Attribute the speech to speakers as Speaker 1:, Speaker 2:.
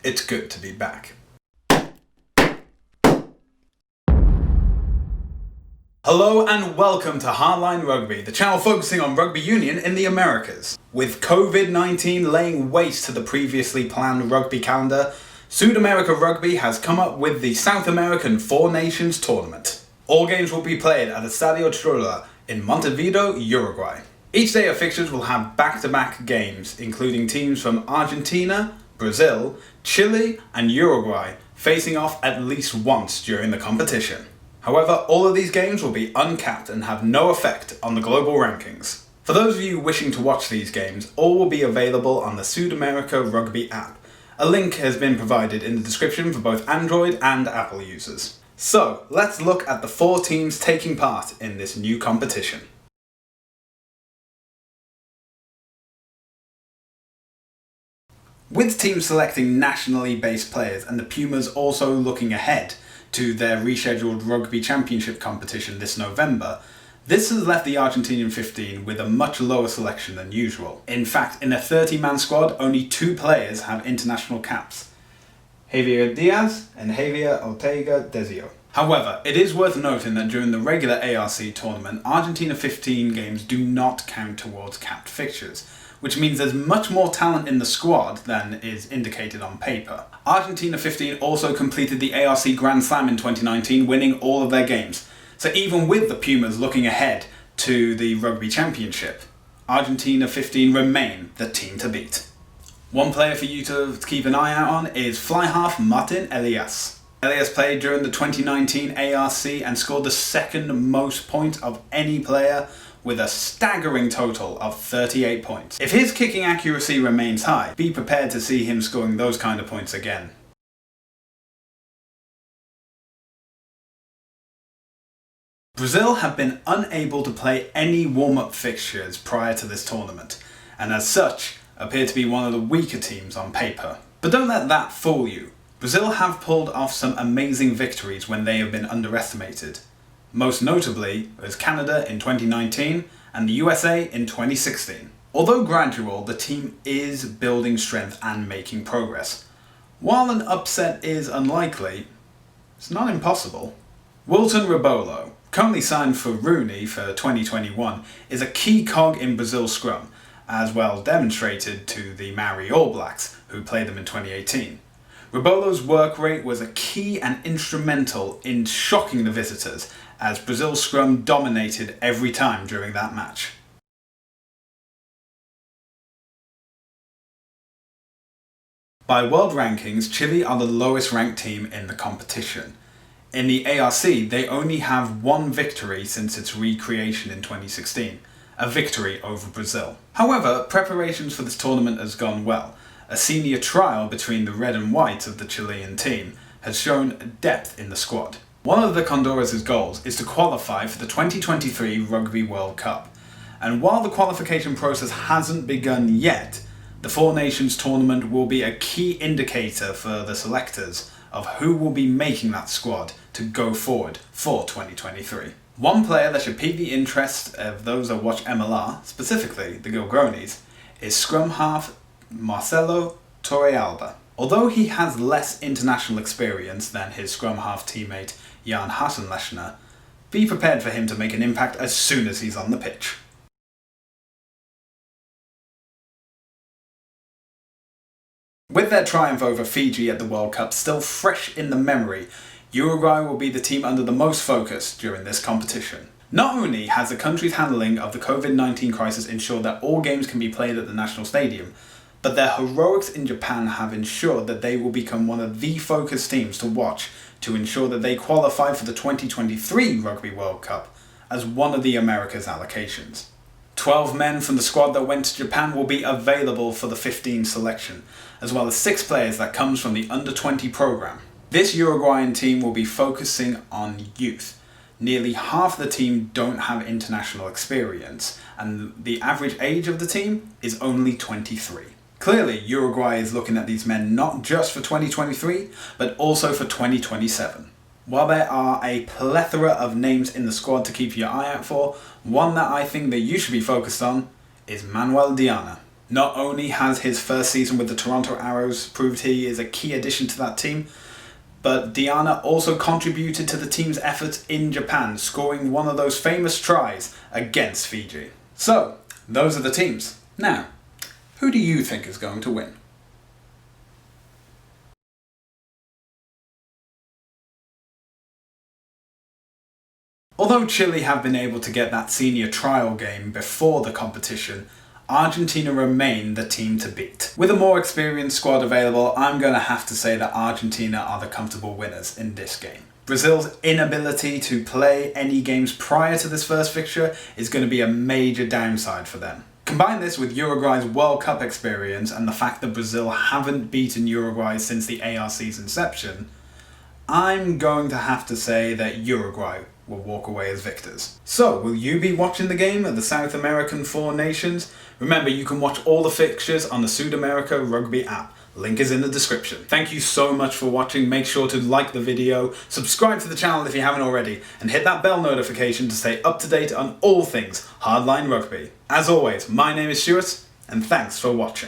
Speaker 1: It's good to be back. Hello and welcome to Hardline Rugby, the channel focusing on rugby union in the Americas. With COVID-19 laying waste to the previously planned rugby calendar, SudAmerica Rugby has come up with the South American Four Nations Tournament. All games will be played at the Estadio Chile in Montevideo, Uruguay. Each day of fixtures will have back-to-back games, including teams from Argentina, Brazil, Chile and Uruguay facing off at least once during the competition. However, all of these games will be uncapped and have no effect on the global rankings. For those of you wishing to watch these games, all will be available on the SudAmerica Rugby app. A link has been provided in the description for both Android and Apple users. So, let's look at the four teams taking part in this new competition. With teams selecting nationally based players and the Pumas also looking ahead to their rescheduled Rugby Championship competition this November, this has left the Argentinian 15 with a much lower selection than usual. In fact, in a 30-man squad, only 2 players have international caps, Javier Diaz and Javier Ortega Desio. However, it is worth noting that during the regular ARC tournament, Argentina 15 games do not count towards capped fixtures, which means there's much more talent in the squad than is indicated on paper. Argentina 15 also completed the ARC Grand Slam in 2019, winning all of their games. So even with the Pumas looking ahead to the Rugby Championship, Argentina 15 remain the team to beat. One player for you to keep an eye out on is fly half Martin Elias. Elias played during the 2019 ARC and scored the second most points of any player with a staggering total of 38 points. If his kicking accuracy remains high, be prepared to see him scoring those kind of points again. Brazil have been unable to play any warm-up fixtures prior to this tournament, and as such, appear to be one of the weaker teams on paper. But don't let that fool you. Brazil have pulled off some amazing victories when they have been underestimated. Most notably was Canada in 2019 and the USA in 2016. Although gradual, the team is building strength and making progress. While an upset is unlikely, it's not impossible. Wilton Robolo, currently signed for Rooney for 2021, is a key cog in Brazil's scrum, as well demonstrated to the Maori All Blacks, who played them in 2018. Robolo's work rate was a key and instrumental in shocking the visitors, as Brazil's scrum dominated every time during that match. By world rankings, Chile are the lowest ranked team in the competition. In the ARC, they only have one victory since its recreation in 2016, a victory over Brazil. However, preparations for this tournament has gone well. A senior trial between the red and white of the Chilean team has shown depth in the squad. One of the Condores' goals is to qualify for the 2023 Rugby World Cup, and while the qualification process hasn't begun yet, the Four Nations tournament will be a key indicator for the selectors of who will be making that squad to go forward for 2023. One player that should pique the interest of those that watch MLR, specifically the Gilgronis, is scrum half Marcelo Torrealba. Although he has less international experience than his scrum half teammate Jan Hassenlechner, be prepared for him to make an impact as soon as he's on the pitch. With their triumph over Fiji at the World Cup still fresh in the memory, Uruguay will be the team under the most focus during this competition. Not only has the country's handling of the COVID-19 crisis ensured that all games can be played at the national stadium, but their heroics in Japan have ensured that they will become one of the focus teams to watch to ensure that they qualify for the 2023 Rugby World Cup as one of the Americas allocations. 12 men from the squad that went to Japan will be available for the 15 selection, as well as 6 players that comes from the Under-20 program. This Uruguayan team will be focusing on youth. Nearly half the team don't have international experience, and the average age of the team is only 23. Clearly, Uruguay is looking at these men not just for 2023, but also for 2027. While there are a plethora of names in the squad to keep your eye out for, one that I think that you should be focused on is Manuel Diana. Not only has his first season with the Toronto Arrows proved he is a key addition to that team, but Diana also contributed to the team's efforts in Japan, scoring one of those famous tries against Fiji. So, those are the teams. Now, who do you think is going to win? Although Chile have been able to get that senior trial game before the competition, Argentina remain the team to beat. With a more experienced squad available, I'm going to have to say that Argentina are the comfortable winners in this game. Brazil's inability to play any games prior to this first fixture is going to be a major downside for them. Combine this with Uruguay's World Cup experience and the fact that Brazil haven't beaten Uruguay since the ARC's inception, I'm going to have to say that Uruguay will walk away as victors. So, will you be watching the game at the South American Four Nations? Remember, you can watch all the fixtures on the SudAmerica Rugby app. Link is in the description. Thank you so much for watching. Make sure to like the video, subscribe to the channel if you haven't already, and hit that bell notification to stay up to date on all things Hardline Rugby. As always, my name is Stuart, and thanks for watching.